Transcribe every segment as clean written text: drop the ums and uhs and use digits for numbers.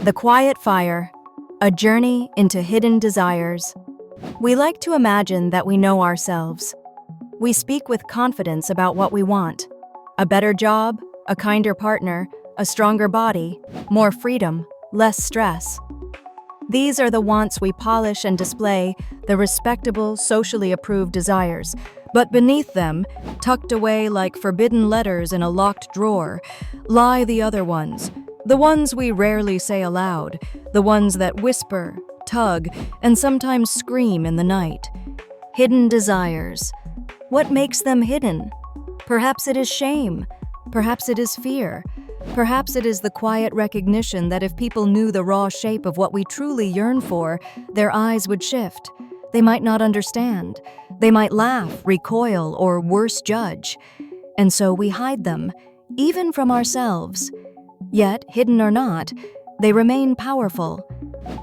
The Quiet Fire, a journey into hidden desires. We like to imagine that we know ourselves. We speak with confidence about what we want. A better job, a kinder partner, a stronger body, more freedom, less stress. These are the wants we polish and display, the respectable, socially approved desires. But beneath them, tucked away like forbidden letters in a locked drawer, lie the other ones. The ones we rarely say aloud, the ones that whisper, tug, and sometimes scream in the night. Hidden desires. What makes them hidden? Perhaps it is shame. Perhaps it is fear. Perhaps it is the quiet recognition that if people knew the raw shape of what we truly yearn for, their eyes would shift. They might not understand. They might laugh, recoil, or worse, judge. And so we hide them, even from ourselves. Yet, hidden or not, they remain powerful.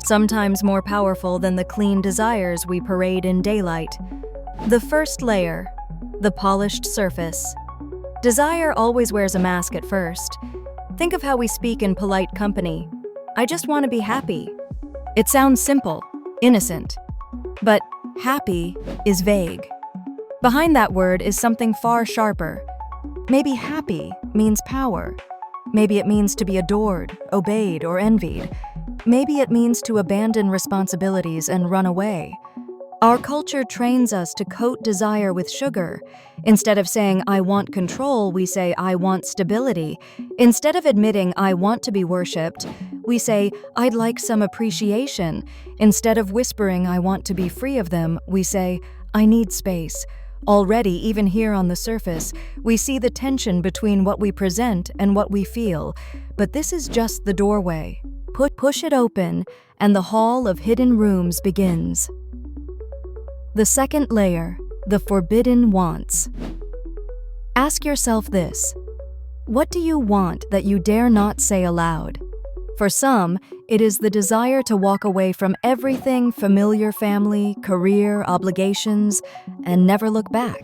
Sometimes more powerful than the clean desires we parade in daylight. The first layer, the polished surface. Desire always wears a mask at first. Think of how we speak in polite company. I just want to be happy. It sounds simple, innocent. But happy is vague. Behind that word is something far sharper. Maybe happy means power. Maybe it means to be adored, obeyed, or envied. Maybe it means to abandon responsibilities and run away. Our culture trains us to coat desire with sugar. Instead of saying, I want control, we say, I want stability. Instead of admitting, I want to be worshipped, we say, I'd like some appreciation. Instead of whispering, I want to be free of them, we say, I need space. Already, even here on the surface, we see the tension between what we present and what we feel. But this is just the doorway. Push it open, and the hall of hidden rooms begins. The second layer, the forbidden wants. Ask yourself this: what do you want that you dare not say aloud? For some, it is the desire to walk away from everything familiar: family, career, obligations, and never look back.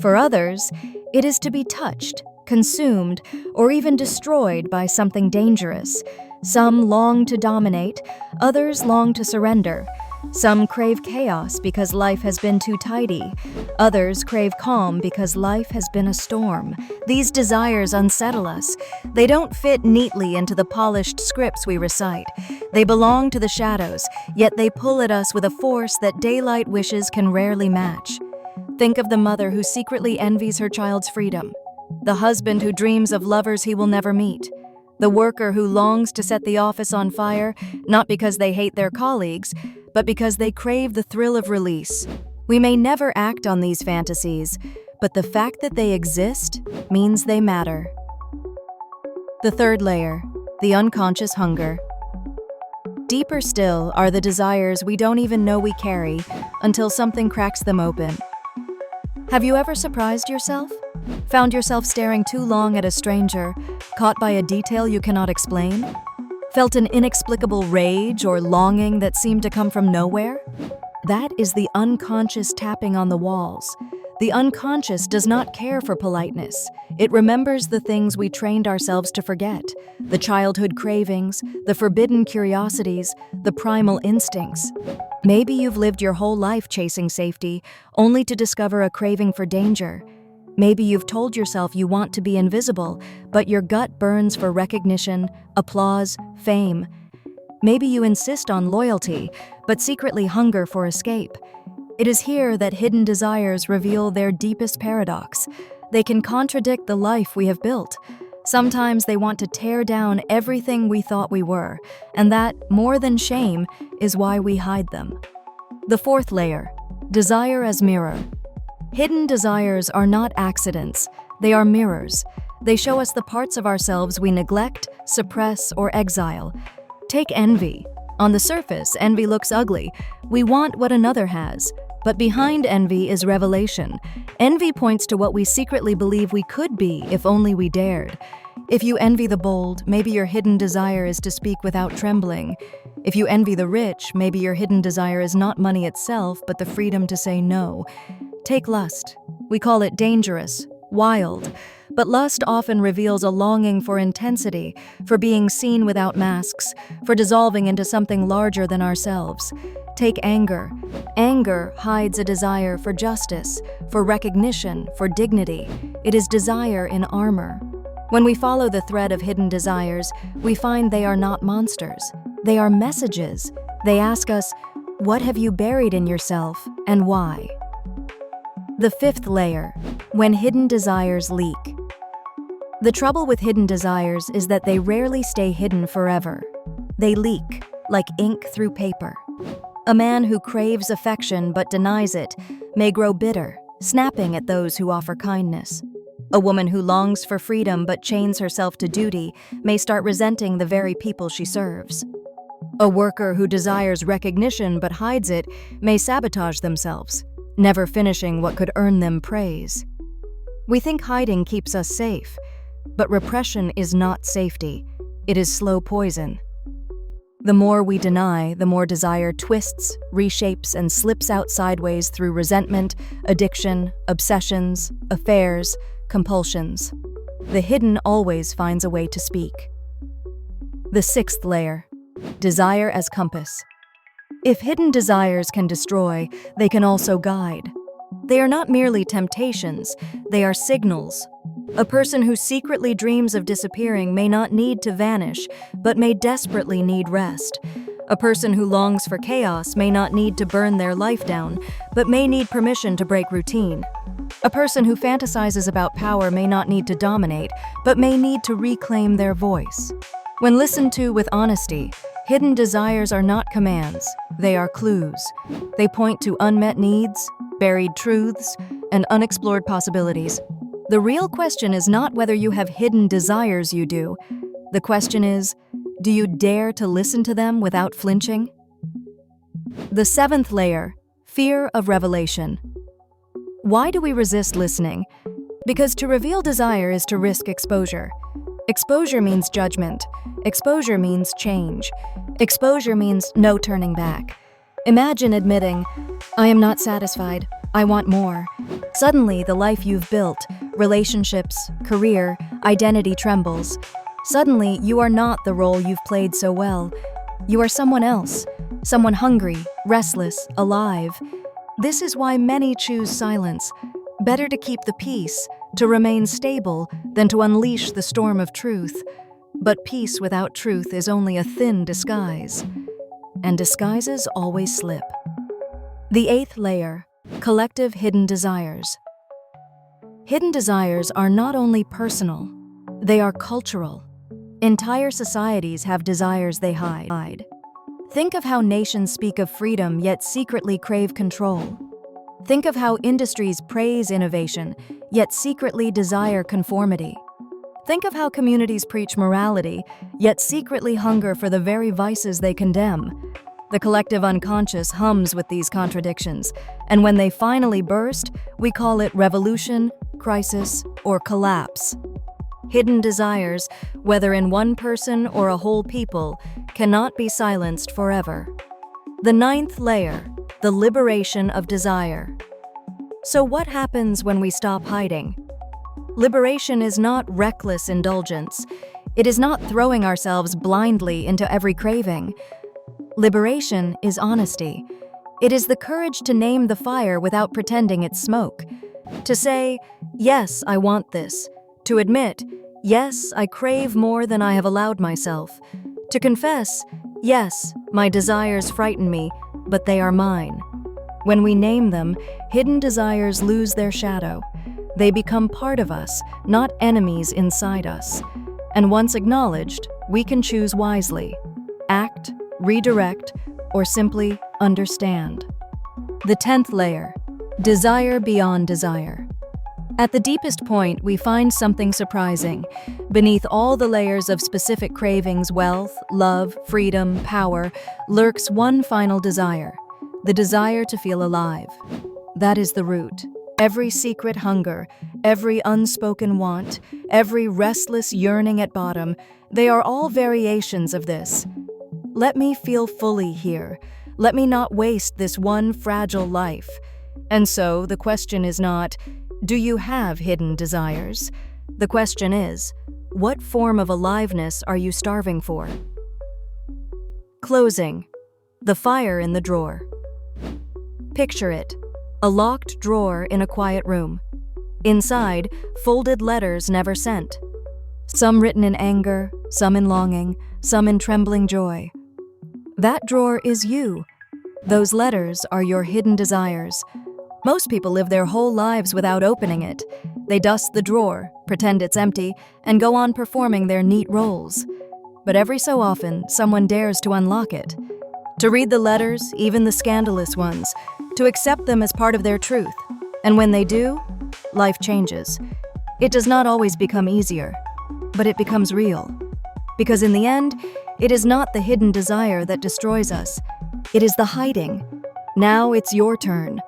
For others, it is to be touched, consumed, or even destroyed by something dangerous. Some long to dominate, others long to surrender. Some crave chaos because life has been too tidy. Others crave calm because life has been a storm. These desires unsettle us. They don't fit neatly into the polished scripts we recite. They belong to the shadows, yet they pull at us with a force that daylight wishes can rarely match. Think of the mother who secretly envies her child's freedom, the husband who dreams of lovers he will never meet, the worker who longs to set the office on fire, not because they hate their colleagues, but because they crave the thrill of release. We may never act on these fantasies, but the fact that they exist means they matter. The third layer, the unconscious hunger. Deeper still are the desires we don't even know we carry until something cracks them open. Have you ever surprised yourself? Found yourself staring too long at a stranger, caught by a detail you cannot explain? Felt an inexplicable rage or longing that seemed to come from nowhere? That is the unconscious tapping on the walls. The unconscious does not care for politeness. It remembers the things we trained ourselves to forget: the childhood cravings, the forbidden curiosities, the primal instincts. Maybe you've lived your whole life chasing safety, only to discover a craving for danger. Maybe you've told yourself you want to be invisible, but your gut burns for recognition, applause, fame. Maybe you insist on loyalty, but secretly hunger for escape. It is here that hidden desires reveal their deepest paradox. They can contradict the life we have built. Sometimes they want to tear down everything we thought we were, and that, more than shame, is why we hide them. The fourth layer, desire as mirror. Hidden desires are not accidents, they are mirrors. They show us the parts of ourselves we neglect, suppress, or exile. Take envy. On the surface, envy looks ugly. We want what another has. But behind envy is revelation. Envy points to what we secretly believe we could be if only we dared. If you envy the bold, maybe your hidden desire is to speak without trembling. If you envy the rich, maybe your hidden desire is not money itself, but the freedom to say no. Take lust. We call it dangerous, wild, But lust often reveals a longing for intensity, for being seen without masks, for dissolving into something larger than ourselves. Take anger. Anger hides a desire for justice, for recognition, for dignity. It is desire in armor. When we follow the thread of hidden desires, we find they are not monsters. They are messages. They ask us, what have you buried in yourself, and why? The fifth layer, when hidden desires leak. The trouble with hidden desires is that they rarely stay hidden forever. They leak, like ink through paper. A man who craves affection but denies it may grow bitter, snapping at those who offer kindness. A woman who longs for freedom but chains herself to duty may start resenting the very people she serves. A worker who desires recognition but hides it may sabotage themselves, never finishing what could earn them praise. We think hiding keeps us safe, but repression is not safety. It is slow poison. The more we deny, the more desire twists, reshapes, and slips out sideways through resentment, addiction, obsessions, affairs, compulsions. The hidden always finds a way to speak. The sixth layer, desire as compass. If hidden desires can destroy, they can also guide. They are not merely temptations, they are signals. A person who secretly dreams of disappearing may not need to vanish, but may desperately need rest. A person who longs for chaos may not need to burn their life down, but may need permission to break routine. A person who fantasizes about power may not need to dominate, but may need to reclaim their voice. When listened to with honesty, hidden desires are not commands, they are clues. They point to unmet needs, buried truths, and unexplored possibilities. The real question is not whether you have hidden desires you do. The question is, do you dare to listen to them without flinching? The seventh layer, fear of revelation. Why do we resist listening? Because to reveal desire is to risk exposure. Exposure means judgment. Exposure means change. Exposure means no turning back. Imagine admitting, I am not satisfied. I want more. Suddenly, the life you've built, relationships, career, identity trembles. Suddenly, you are not the role you've played so well. You are someone else, someone hungry, restless, alive. This is why many choose silence. Better to keep the peace, to remain stable, than to unleash the storm of truth. But peace without truth is only a thin disguise. And disguises always slip. The eighth layer, collective hidden desires. Hidden desires are not only personal, they are cultural. Entire societies have desires they hide. Think of how nations speak of freedom yet secretly crave control. Think of how industries praise innovation yet secretly desire conformity. Think of how communities preach morality yet secretly hunger for the very vices they condemn. The collective unconscious hums with these contradictions, and when they finally burst, we call it revolution, crisis, or collapse. Hidden desires, whether in one person or a whole people, cannot be silenced forever. The ninth layer, the liberation of desire. So what happens when we stop hiding? Liberation is not reckless indulgence. It is not throwing ourselves blindly into every craving. Liberation is honesty. It is the courage to name the fire without pretending it's smoke. To say, yes, I want this. To admit, yes, I crave more than I have allowed myself. To confess, yes, my desires frighten me, but they are mine. When we name them, hidden desires lose their shadow. They become part of us, not enemies inside us. And once acknowledged, we can choose wisely. Act, redirect, or simply understand. The 10th layer, desire beyond desire. At the deepest point, we find something surprising. Beneath all the layers of specific cravings, wealth, love, freedom, power, lurks one final desire, the desire to feel alive. That is the root. Every secret hunger, every unspoken want, every restless yearning at bottom, they are all variations of this. Let me feel fully here. Let me not waste this one fragile life. And so the question is not, do you have hidden desires? The question is, what form of aliveness are you starving for? Closing. The fire in the drawer. Picture it. A locked drawer in a quiet room. Inside, folded letters never sent. Some written in anger, some in longing, some in trembling joy. That drawer is you. Those letters are your hidden desires. Most people live their whole lives without opening it. They dust the drawer, pretend it's empty, and go on performing their neat roles. But every so often, someone dares to unlock it. To read the letters, even the scandalous ones, to accept them as part of their truth. And when they do, life changes. It does not always become easier, but it becomes real. Because in the end, it is not the hidden desire that destroys us. It is the hiding. Now it's your turn.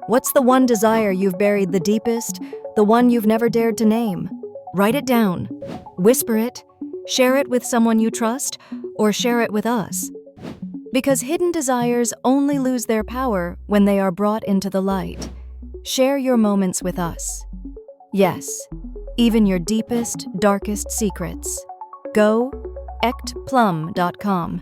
What's the one desire you've buried the deepest, the one you've never dared to name? Write it down. Whisper it. Share it with someone you trust, or share it with us. Because hidden desires only lose their power when they are brought into the light. Share your moments with us. Yes, even your deepest, darkest secrets. Go ectplum.com.